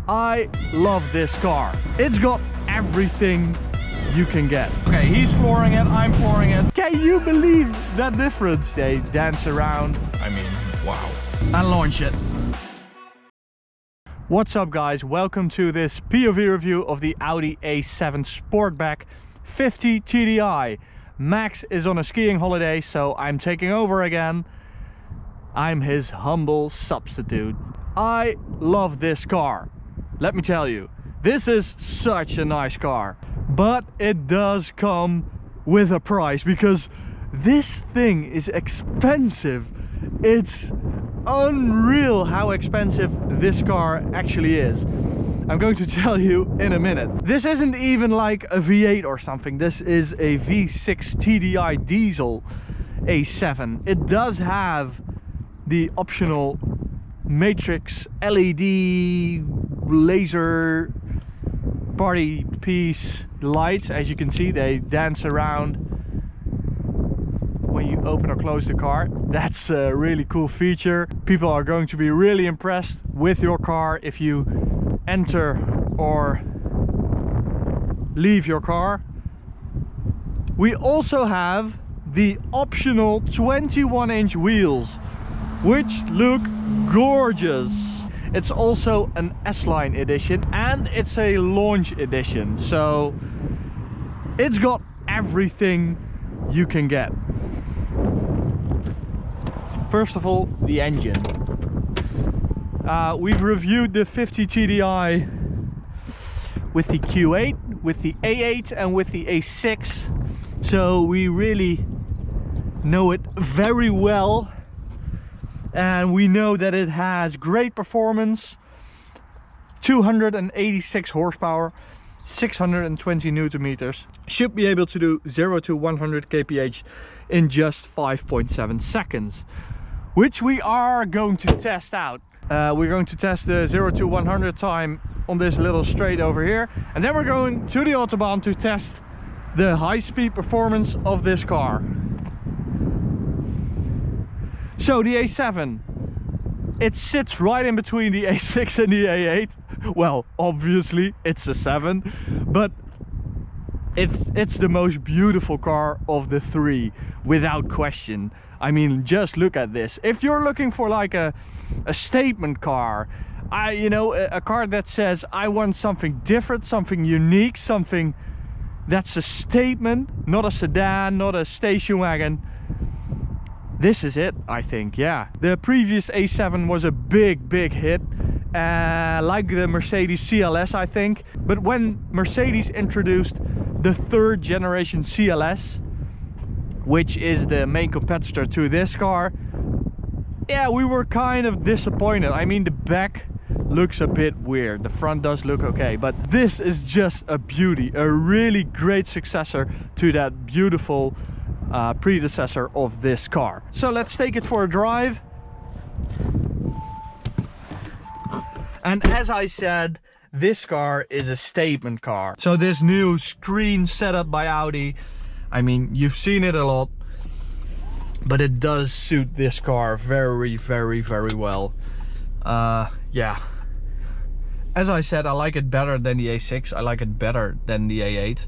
I love this car. It's got everything you can get. Okay, he's flooring it, I'm flooring it. Can you believe that difference? They dance around. I mean, wow. And launch it. What's up guys, welcome to this POV review of the Audi A7 Sportback 50 TDI. Max is on a skiing holiday, so I'm taking over again. I'm his humble substitute. I love this car. Let me tell you, this is such a nice car. But it does come with a price, because this thing is expensive. It's unreal how expensive this car actually is. I'm going to tell you in a minute. This isn't even like a V8 or something. This is a V6 TDI diesel A7. It does have the optional matrix LED laser party piece lights. As you can see, they dance around when you open or close the car. That's a really cool feature. People are going to be really impressed with your car if you enter or leave your car. We also have the optional 21-inch wheels, which look gorgeous. It's also an S-Line edition and it's a launch edition, so it's got everything you can get. First of all, the engine. We've reviewed the 50 TDI with the Q8, with the A8 and with the A6, so we really know it very well. And we know that it has great performance, 286 horsepower, 620 newton meters. Should be able to do 0 to 100 kph in just 5.7 seconds, which we are going to test out. We're going to test the 0 to 100 time on this little straight over here, and then we're going to the Autobahn to test the high-speed performance of this car. So the A7, it sits right in between the A6 and the A8. Well, obviously it's a 7, but it's the most beautiful car of the three, without question. I mean, just look at this. If you're looking for like a statement car, a car that says I want something different, something unique, something that's a statement, not a sedan, not a station wagon, this is it, I think. Yeah, the previous A7 was a big hit, like the Mercedes CLS, I think. But when Mercedes introduced the third generation CLS, which is the main competitor to this car, yeah, we were kind of disappointed. I mean, the back looks a bit weird, the front does look okay, but this is just a beauty, a really great successor to that beautiful predecessor of this car. So let's take it for a drive. And as I said, this car is a statement car. So this new screen setup by Audi, I mean, you've seen it a lot, but it does suit this car very well. Yeah, as I said, I like it better than the A6. I like it better than the A8.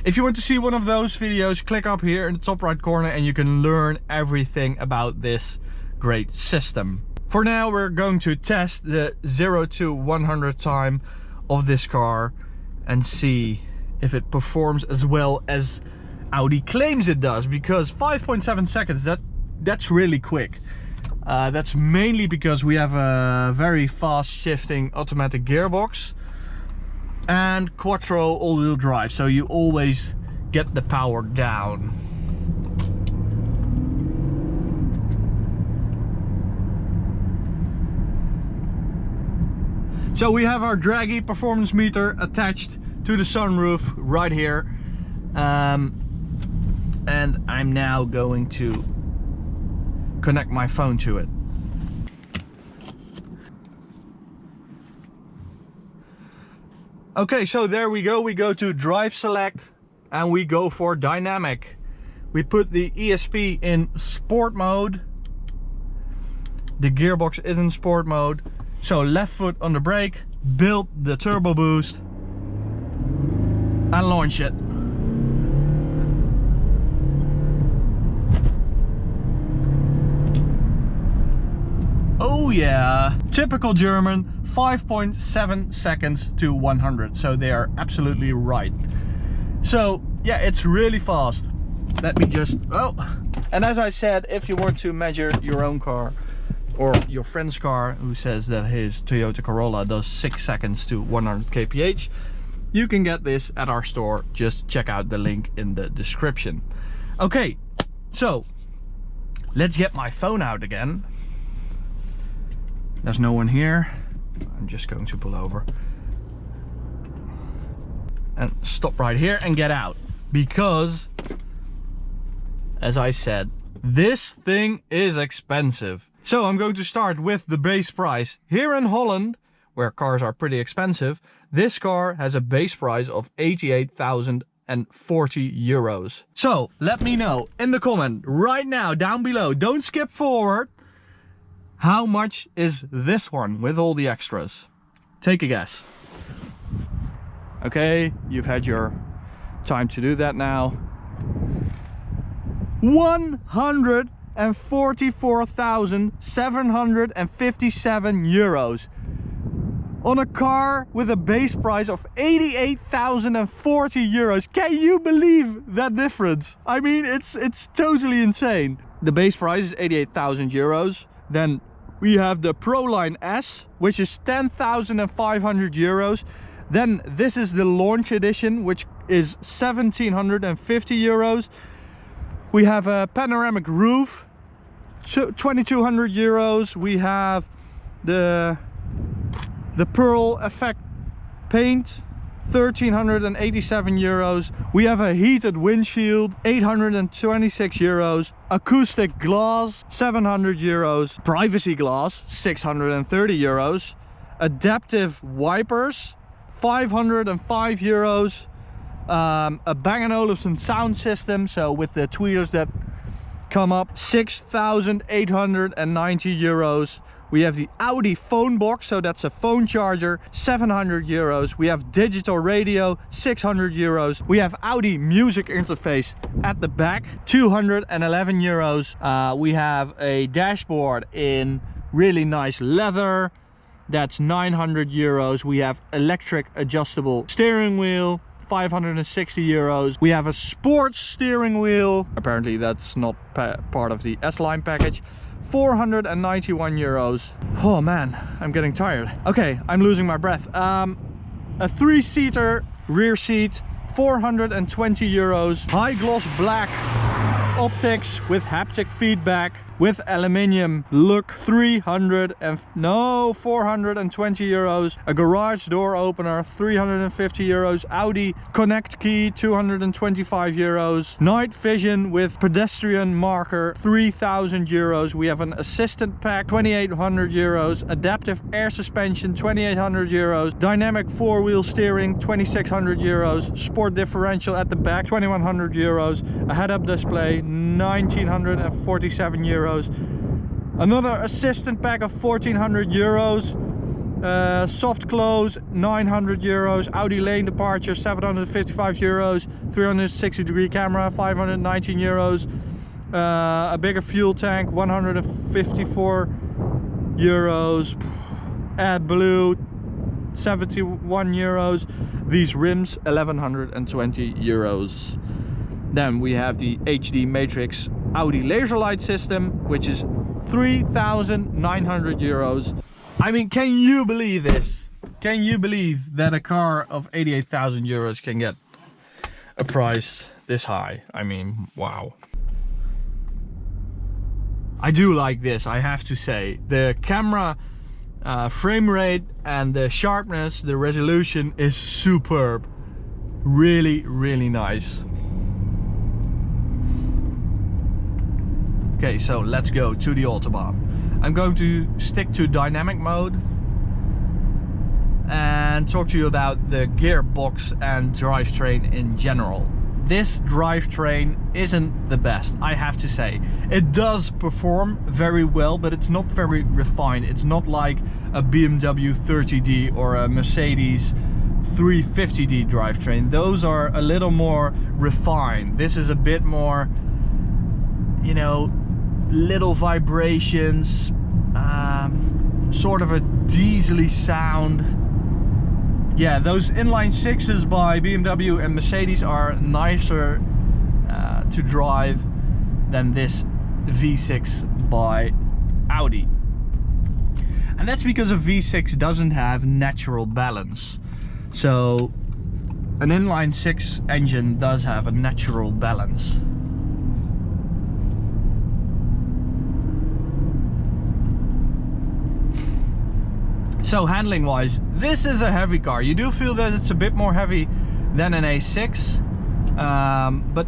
If you want to see one of those videos, click up here in the top right corner and you can learn everything about this great system. For now, we're going to test the 0 to 100 time of this car and see if it performs as well as Audi claims it does, because 5.7 seconds, that's really quick. That's mainly because we have a very fast shifting automatic gearbox and quattro all-wheel drive, so you always get the power down. So we have our draggy performance meter attached to the sunroof right here, and I'm now going to connect my phone to it. Okay, so there we go to drive select and we go for dynamic. We put the ESP in sport mode, the gearbox is in sport mode, So left foot on the brake, build the turbo boost and launch it. Oh yeah, typical German, 5.7 seconds to 100, so they are absolutely right. So yeah, it's really fast. Let me just, oh, and as I said, if you want to measure your own car or your friend's car who says that his Toyota Corolla does 6 seconds to 100 kph, you can get this at our store. Just check out the link in the description. Okay, so let's get my phone out again. There's no one here. I'm just going to pull over and stop right here and get out, because as I said, this thing is expensive. So I'm going to start with the base price. Here in Holland, where cars are pretty expensive, this car has a base price of 88,040 euros. So let me know in the comment right now down below, don't skip forward, how much is this one with all the extras? Take a guess. Okay, you've had your time to do that now. 144,757 euros on a car with a base price of 88,040 euros. Can you believe that difference? I mean, it's totally insane. The base price is 88,000 euros. Then we have the Proline S, which is 10,500 euros. Then this is the launch edition, which is 1,750 euros. We have a panoramic roof, 2,200 euros. We have the pearl effect paint, 1,387 euros. We have a heated windshield, 826 euros. Acoustic glass, 700 euros. Privacy glass, 630 euros. Adaptive wipers, 505 euros. A Bang & Olufsen sound system, so with the tweeters that come up, 6,890 euros. We have the Audi phone box, so that's a phone charger, 700 euros. We have digital radio, 600 euros. We have Audi music interface at the back, 211 euros. We have a dashboard in really nice leather, that's 900 euros. We have electric adjustable steering wheel, 560 euros. We have a sports steering wheel. Apparently that's not part of the S-Line package. 491 euros. Oh man, I'm getting tired. Okay, I'm losing my breath. A 3-seater rear seat, 420 euros. High gloss black optics with haptic feedback with aluminium look, 420 euros. A garage door opener, 350 euros. Audi Connect key, 225 euros. Night vision with pedestrian marker, 3,000 euros. We have an assistant pack, 2,800 euros. Adaptive air suspension, 2,800 euros. Dynamic 4-wheel steering, 2,600 euros. Sport differential at the back, 2,100 euros. A head-up display, 1,947 euros. Another assistant pack of 1,400 euros. Soft close, 900 euros. Audi lane departure, 755 euros. 360-degree camera, 519 euros. A bigger fuel tank, 154 euros. AdBlue, 71 euros. These rims, 1,120 euros. Then we have the HD Matrix Audi laser light system, which is 3,900 euros. I mean, can you believe this? Can you believe that a car of 88,000 euros can get a price this high? I mean, wow. I do like this, I have to say. The camera frame rate and the sharpness, the resolution is superb. Really, really nice. Okay, so let's go to the Autobahn. I'm going to stick to dynamic mode and talk to you about the gearbox and drivetrain in general. this drivetrain isn't the best, I have to say. It does perform very well, but it's not very refined. It's not like a BMW 30D or a Mercedes 350D drivetrain. Those are a little more refined. This is a bit more, you know, little vibrations, sort of a diesely sound. Yeah, those inline sixes by BMW and Mercedes are nicer to drive than this V6 by Audi. And that's because a V6 doesn't have natural balance. So an inline six engine does have a natural balance. So handling wise, this is a heavy car. You do feel that it's a bit more heavy than an A6, but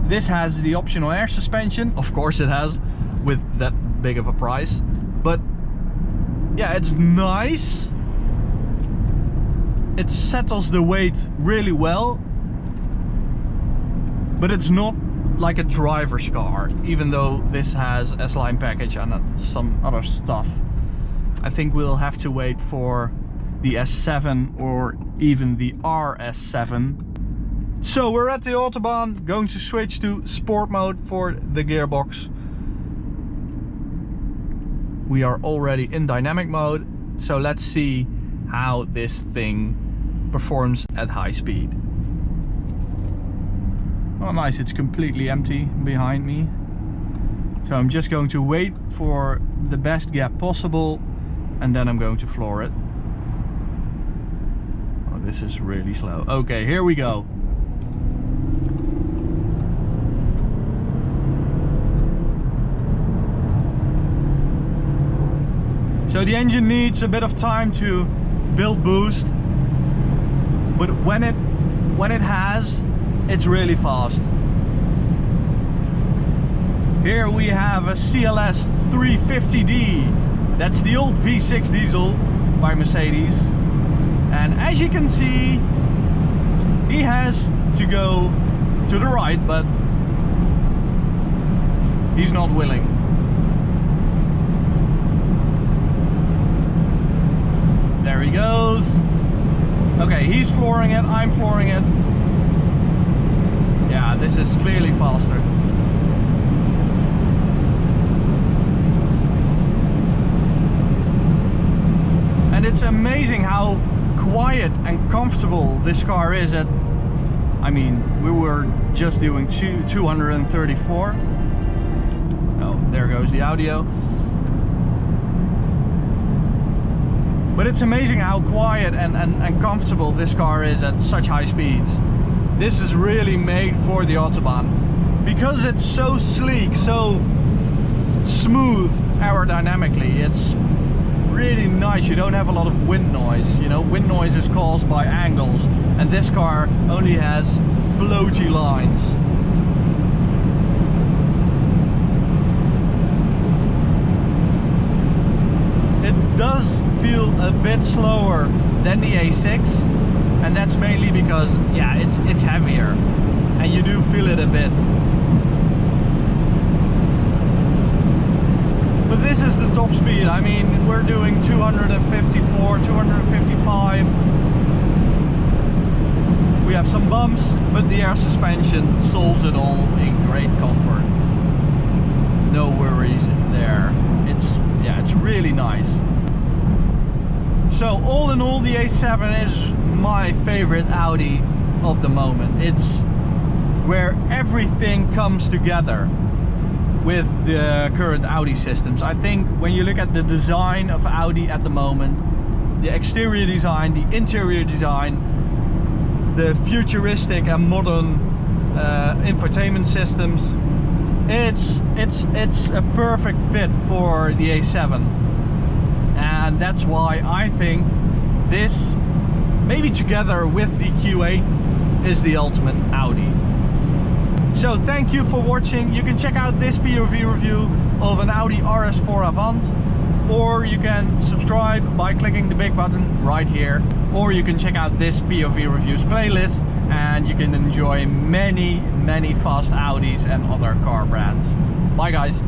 this has the optional air suspension. Of course it has, with that big of a price. But yeah, it's nice. It settles the weight really well, but it's not like a driver's car, even though this has S-Line package and some other stuff. I think we'll have to wait for the S7 or even the RS7. So we're at the Autobahn, going to switch to sport mode for the gearbox. We are already in dynamic mode, so let's see how this thing performs at high speed. Oh nice, it's completely empty behind me. So I'm just going to wait for the best gap possible, and then I'm going to floor it. Oh, this is really slow. Okay, here we go. So the engine needs a bit of time to build boost, but when it has, it's really fast. Here we have a CLS 350D. That's the old V6 diesel by Mercedes. And as you can see, he has to go to the right, but he's not willing. There he goes. Okay, he's flooring it, I'm flooring it. Yeah, this is clearly faster. And it's amazing how quiet and comfortable this car is at, I mean, we were just doing 234. Oh, there goes the audio. But it's amazing how quiet and comfortable this car is at such high speeds. This is really made for the Autobahn. Because it's so sleek, so smooth aerodynamically, it's really nice. You don't have a lot of wind noise. You know, wind noise is caused by angles, and this car only has floaty lines. It does feel a bit slower than the A6, and that's mainly because, yeah, it's heavier, and you do feel it a bit. But this is the top speed. I mean, we're doing 254, 255. We have some bumps, but the air suspension solves it all in great comfort. No worries there. It's really nice. So all in all, the A7 is my favorite Audi of the moment. It's where everything comes together with the current Audi systems. I think when you look at the design of Audi at the moment, the exterior design, the interior design, the futuristic and modern infotainment systems, it's a perfect fit for the A7. And that's why I think this, maybe together with the Q8, is the ultimate Audi. So thank you for watching. You can check out this POV review of an Audi RS4 Avant, or you can subscribe by clicking the big button right here, or you can check out this POV reviews playlist and you can enjoy many fast Audis and other car brands. Bye guys.